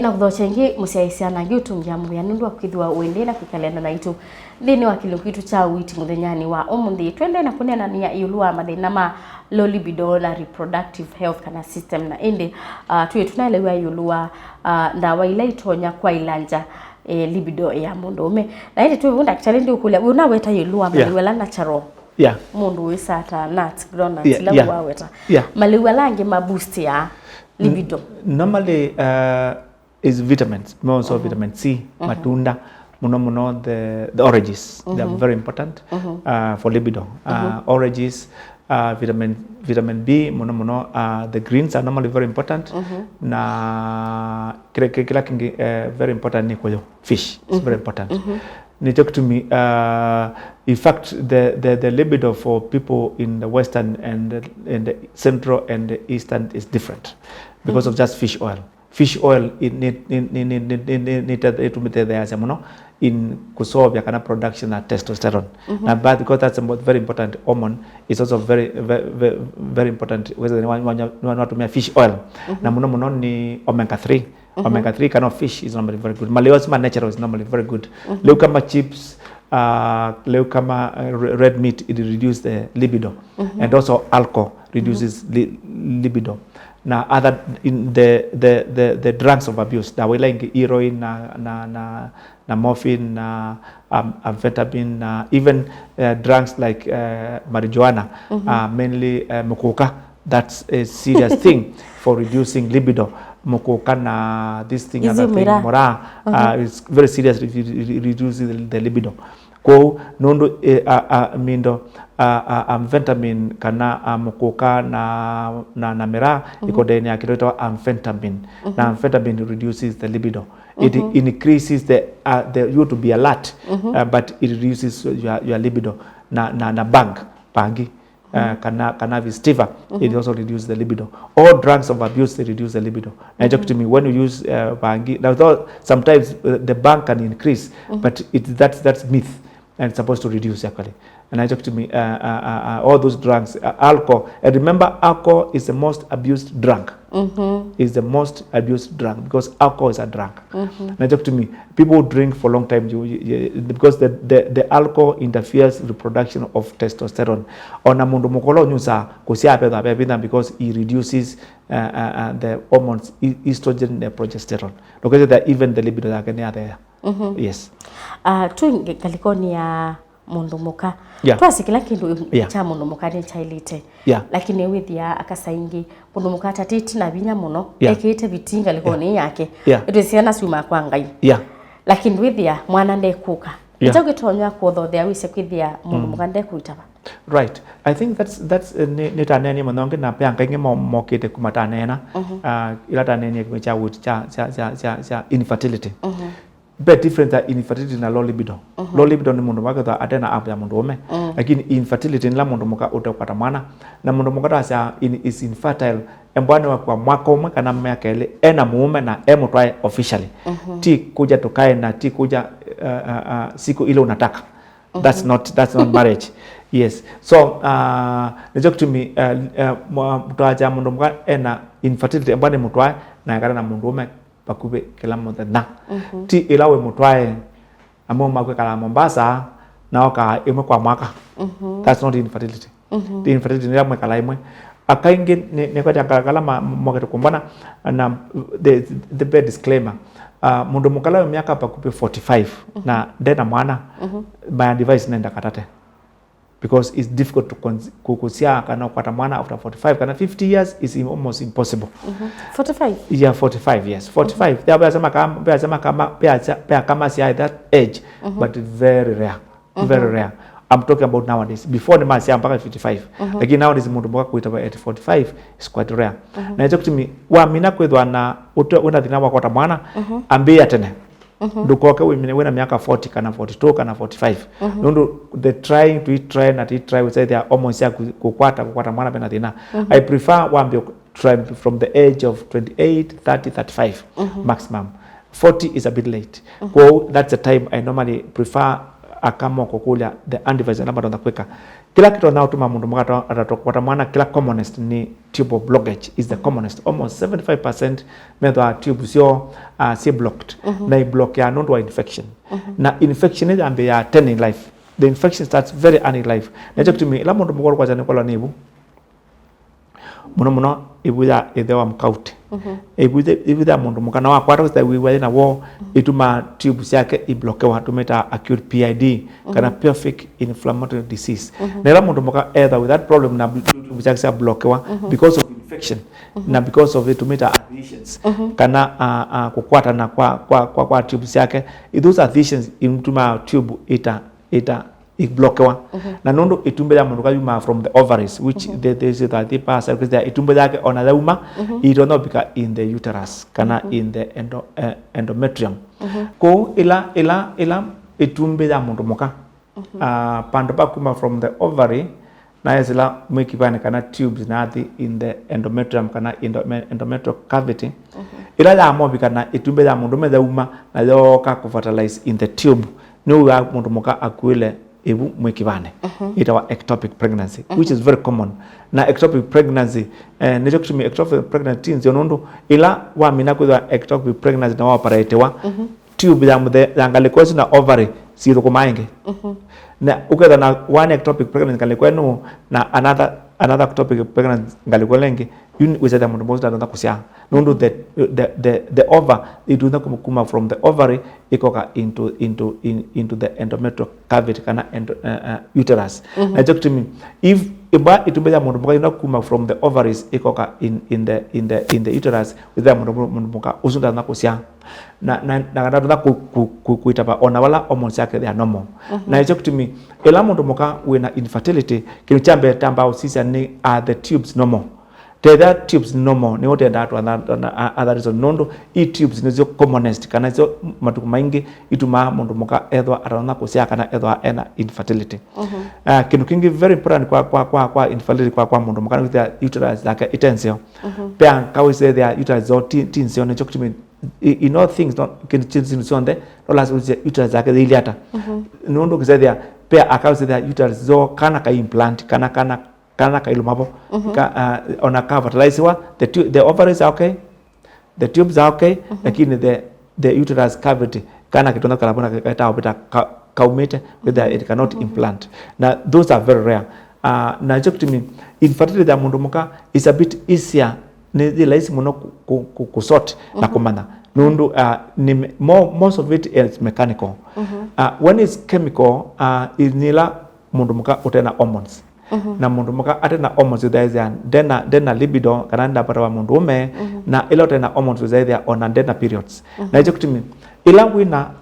na kudhochengi musiaisiana ngiutungia mu ya nundu akwithwa wendena kwikalenda na itu thini wa kilo kitu cha Uiiti muthenyani wa umuthi twende na kunena ni yulua mathina ma low libido na reproductive health kana system na indi tuye tunaelewa yulua ndawa ila itonya kwa ilanja libido ya mundume na indi tuwe daktari ndi ukule unaweta yulua maliwela natural mundu wisata nuts groundnuts la waweta maliwela nge maboost ya libido normally is vitamins, also vitamin C, matunda, muno the oranges, they are very important for libido. Oranges, vitamin B, muno the greens are normally very important. Na kila kingi very important ni kwa fish, it's very important. They talk to me. In fact, the libido for people in the western and the central and the eastern is different because of just fish oil. Fish oil in kusolve kana production of testosterone. But because that's a very important hormone, it's also very important whether you want to make fish oil. Na muno ni omega 3. Omega 3 kind of fish is normally very good. Maliosma natural is normally very good. Leukama chips, leukama red meat, it reduces the libido, and also alcohol reduces libido. Now other in the drugs of abuse, that we like heroin, na morphine, amphetamine, even drugs like marijuana, mainly mukoka. That's a serious thing for reducing libido. Mukoka na this thing, other thing, mora, it's very serious if it reduces the libido. Ko nondo mindo amphetamine kana mukoka na mera iko deni akitoa amphetamine. Na amphetamine reduces the libido. It increases the you to be alert, but it reduces your libido. Na bangi. Cannabis sativa, it also reduces the libido. All drugs of abuse, they reduce the libido. And talk to me, when you use bangi, now sometimes the bang can increase, but that's myth, and it's supposed to reduce actually. And I talk to me, all those drugs, alcohol. And remember, alcohol is the most abused drug. Is the most abused drug because alcohol is a drug. And I talk to me, people who drink for a long time because the alcohol interferes with the production of testosterone. On a mundo mokolo nyusa kusia peda because it reduces the hormones estrogen and progesterone. Because that even the libido are there. Yes. Tu kalikoni ya mundu muka twasikila kindu cha mundu muka ni chailite lakini withia akasaingi mundu muka tatiti na binya muno ekite bitinga likoni yake etwesiana suma kwa ngai lakini withia mwana ndekuka ito gitonya kuthothe wise kwithia mundu muka ndekuitaba. Right, I think that's nitaneni mononge na pia ngai mokite kumatanena ila taneni kwa Uiiti cha infertility. But different that infertility na low libido. Low libido ni mundu waka atena apu ya mundu ome. Lakini infertility nila mundu muka utapata mwana. Na mundu muka is infertile. Mbwane wakwa mwaka ume kana miaka ile ena muume na mutwae officially. Ti kuja tukae na ti kuja siku ile unataka. That's not marriage. Yes. So talk to me mutwaja mundu muka ena infertility mbwane mutwae na kana mundu ume pakube kila mmoja na ti ilawe mutwae amo makwe kala Mombasa na oka imwe kwa mwaka. That's not infertility. The infertility ni amwe kala imwe akainge ne kwa kala mwaka tukumbana na the bad disclaimer mundu mukala miaka pakube 45 na ndena mwana by device nenda katate because it's difficult to kukusia kana kupata mwana after 45 kana 50 years is almost impossible. 45 yeah 45 yes 45 pia kama si at that age but very rare. I'm talking about nowadays. Before the man say mpaka 55 lakini nowadays mundu mboka kuita at 45 is quite rare. Na hicho kitimi wa mina kwethwa na una thina wa kwata mwana ambia tene dukoke wina miaka 40 kana 42 kana 45 nundu the trying to try we say they are almost ya kukwata mwana pena thina. I prefer wambio try from the age of 28 30 35 maximum. 40 is a bit late. Well, that's the time I normally prefer akamo kukulia the undevice namba ndo kweka kila kitu nao tuma mundu muka atatokwata mwana kila commonest ni tube blockage is the commonest almost 75% metho tube sio si blocked na block ya nondu wa infection na infection is ambe ya 10 in life the infection starts very early in life na check to me la mundu mukoro kwa jani kwa nibu muno ibuya ethewa mkaute ibuya mundu mukana wa kwata sta wiwa na wo ituma tubes yake iblokewa tumeta acute PID kana pelvic inflammatory disease na la mundu muka either with that problem na tubes yake blokewa because of infection na because of it tumeta adhesions kana kukwata na kwa tubes yake those adhesions intuma tube ita iblokewa na nondo itumbe ya mundu kayuma from the ovaries which there is that the pass because there itumbe yake ona lauma it will not become in the uterus kana in the endometrium ko ila itumbe ya mundu muka pando pa kuma from the ovary na zila mwekibane kana tubes na in the endometrium kana endometrial cavity ila ya mo kana itumbe ya mundu medauma na yoka ku fertilize in the tube no ya mundu muka akwile ebu mwekibane itawa ectopic pregnancy which is very common na ectopic pregnancy nejo kutumi ectopic pregnancy nzi onondo ila wa mina kwa ectopic pregnancy na operate wa tube ya muthe yangalikosi na ovary siro kumainge na uketha na one ectopic pregnancy ngalikwe na another ectopic pregnancy ngalikwe lengi wisa the mundu ndo kusia nondo the ova idunda kuma from the ovary ikoka into the endometrial cavity kana uterus na jokutumi if iba itumbeja mundu muka kuma from the ovaries ikoka in the uterus with the mundu muka usunda na kusia na ndo kuitapa ona wala hormones yake they are normal na jokutumi ela mundu muka wina infertility kinichambe tamba usisa ni are the tubes normal the tubes normal ni wote ndatu other reason nondo tubes nizo commonest kana zo matuku maingi ituma mundu muka ethwa arona kusia kana ethwa ena infertility kinu kingi very important kwa infertility kwa mundu muka with the uterus like itensio pia kawise the uterus zo tinsio ne chokutimi in all things not can change sonde no last uterus zake iliata nondo kizethia pia akawise the uterus zo kana ka implant kana kailumabo ona ka fertilize wa the ovaries are okay the tubes are okay lakini the uterus cavity kana kitona kalabona kaita opita kaumete whether it cannot implant na those are very rare na jokutimi infertility ya mundu muka is a bit easier ni laisi muno kusort na kumana nundu most of it is mechanical when it's chemical inila mundu muka utena hormones na mundu muka atena hormones there then libido kana ndapata wa mundu ume na ila utena hormones there on then periods na hicho kitimi ila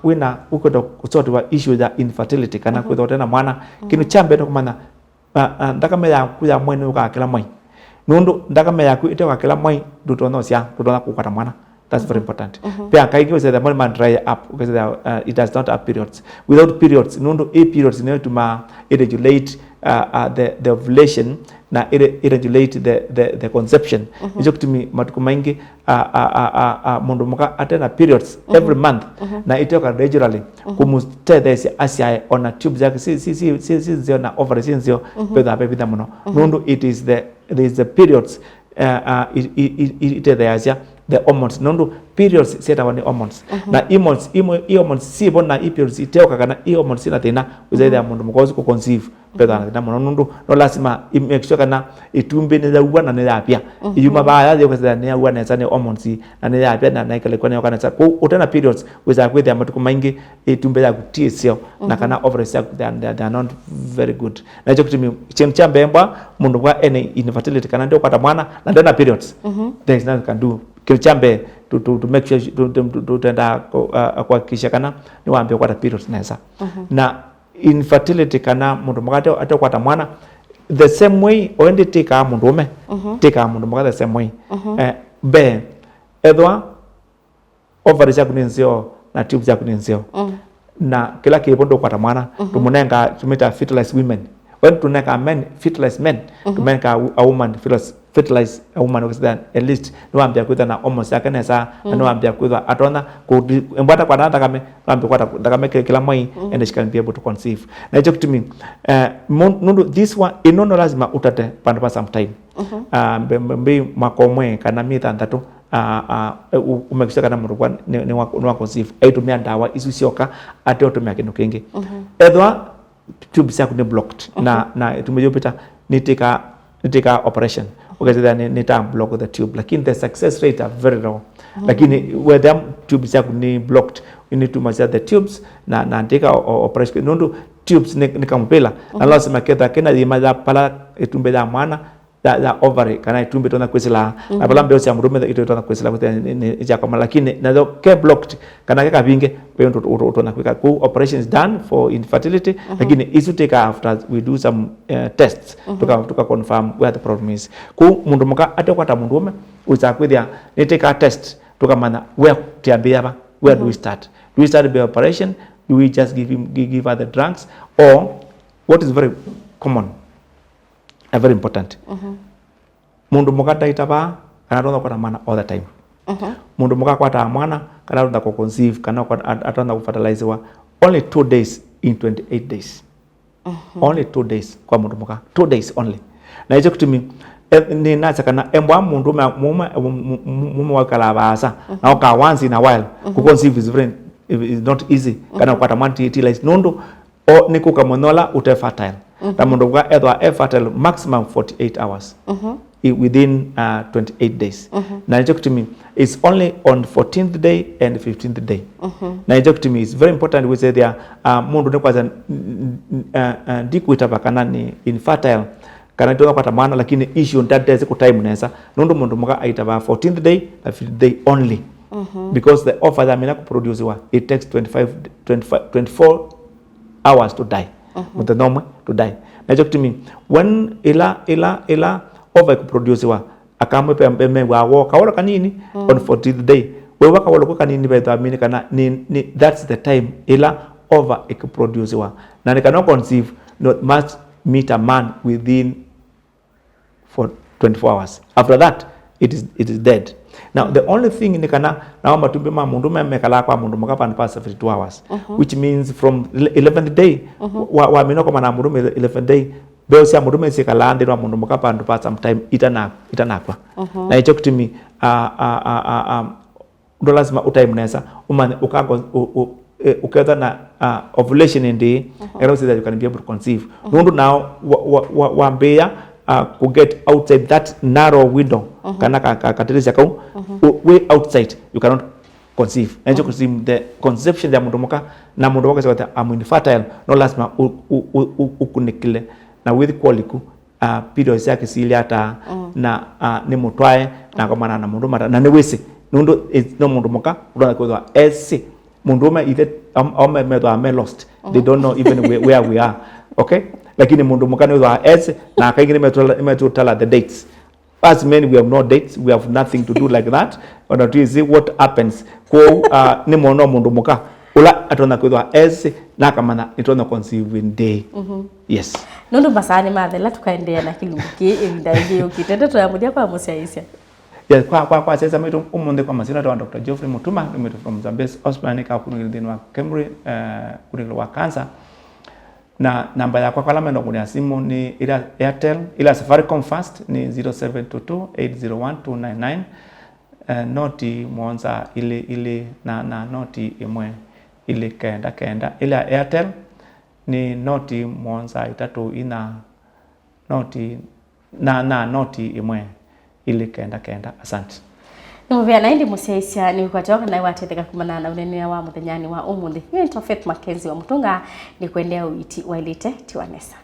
wina ukodo kusort wa issue ya infertility kana kutotena mwana kinu chambe to kumana ndakame ya kuya mwene ukakela mwai nundu ndakame ya ku ite wakela mwai dutono kukwata mwana. That's very important. Pia kaigi say the moment dry up because it does not have periods. Without periods, nundu periods need to irregulate the ovulation na irregulate the conception. Hicho kitu matuko maingi mundu muka atena periods every month na itoka regularly kumustay this asia on a tube zake si zio na ovaries zio peda bebida muno. Nundu it is the periods it the asia the hormones nondo periods seta wani hormones na hormones si bona periods iteoka kana hormones ina tena uzaida mundu mukozi ku conceive peda na nondo no lazima make sure kana itumbe ne zawa na ne yapia iyuma ba ya yo kaza ne yawa na sana hormones na ne yapia na ikale kwa ne kana sa ko utana periods uza kwethe amatuko maingi itumbe ya kutisio na kana ovaries they are not very good na hicho kitu chemchambemba mundu kwa any infertility kana ndio kupata mwana na ndana periods there is nothing can do kilichambe to make sure to tenda kuhakikisha kana ni waambie kwa periods neza na infertility kana mundu mukate atakwata mwana the same way oende tika mundu ume tika mundu mukate the same way be edwa ovaries yaku nenzio na tubes yaku nenzio na kila kibondo kwata mwana tumunenga tumeta fertilized women when to make a man fertilize men to make a woman fertilize a woman was then at least no ambia kwitha na almost akanesa no ambia kwitha atona ku embata kwa nata kame ambia kwa kame kila mwai and she can be able to conceive na hicho kitu mimi nundu this one inono lazima utate panda pa some time mbe makomwe kana mitha ndatu umekisha kana mundu kwa ni wa conceive aitumia ndawa isu sioka ate otumia kindu kingi ethwa tubes yako ni blocked na tumejopita nitika operation ukazida nita block the tube lakini the success rate are very low lakini where the tubes yako ni blocked you need to measure the tubes na nitika operation nundu tubes ni kampela na lazima ketha kena dimaza pala itumbe da mwana da ovary kana itumbe tona kwesela na pala mbeo cia murume ito tona kwesela ni ja kama lakini na do ke blocked kana ka binge pe tona kweka ku operation is done for infertility lakini isu take after we do some tests tuka confirm where the problem is ku mundu muka atekwata mundu ume uza kwithia ni take a test tukamana where tiambia ba where do we start the operation do we just give her the drugs or what is very common very important mundu mukata itaba kana ronda kwa mana all the time mundu muka kwata mwana kana ronda ko conceive kana atonda ku fertilize wa only 2 days in 28 days only 2 days kwa mundu muka 2 days only na hicho kitu ni nacha kana embwa mundu mume wakala basa na oka once in a while ku conceive is not easy kana kwata mwana utilize nundu o nikuka monola ute fertile na mundu kwa ethwa fertile maximum 48 hours within 28 days na hicho kitu is only on 14th day and 15th day na hicho kitu is very important we say there mundu ne kwanza ndikuita bakana ni infertile kana toka kwa maana lakini issue ndate ku time nesa nundu mundu muka aitaba 14th day na 15th day only because the offer that mina ku produce wa it takes 24 hours to die with the normal to die na hicho kitu when ila over produce wa akamwe pembe wa kawora kanini on 14th day we waka wala kanini by the kana ni that's the time ila over produce wa na ne cannot conceive not must meet a man within for 24 hours after that it is dead now the only thing ni kana naomba tumbe mundu memekala kwa mundu mukapa past 52 hours which means from 11th day wa minoko mana mundu 11th day beo cia mundu mesi kala ndi wa mundu mukapa past some time itanakwa na hicho kitimi ndo lazima utime nesa umane ukago uketha na ovulation ndi and so that you can be able to conceive nundu now wa mbea to get outside that narrow window kana katirisa kau way outside you cannot conceive and you the conception ya mundu muka na mundu wake sawa am infertile no lazima ukunikile na with qualiku periods yake sili ata na ni mutwae na kwa maana na mundu mata na ni wese nundu no mundu muka ndo kwa ese mundu ma either am lost they don't know even where we are okay lakini mundu muka ni wa ese na kaingine imetutala the dates as men we have no dates we have nothing to do like that or not see what happens ko ni mono mundu muka ula atona kwa ese na kama na itona conceiving day yes nundu basani mathela tukaendea na kilunguki indaige ukitende tuyamudia kwa musiaisia ya kwa sasa mtu umunde kwa masina wa Dr. Geoffrey Mutuma nimeto from Zambes Hospital ka kunilindini wa Kemri kunilwa cancer na namba ya kwa lamendo kunia simu ni ila Airtel ila Safaricom Fast ni 0722801299 noti mwanza ile na noti imwe ile kenda ila Airtel ni noti mwanza itatu ina noti na noti imwe ile kenda asante Nuvia na indi musiaisia ni kwa toka na watetheka kumana na unene wa muthenyani wa umuthi ni Faith Mackenzie wa Mutunga ni kuendea Uiiti wailite tiwanesa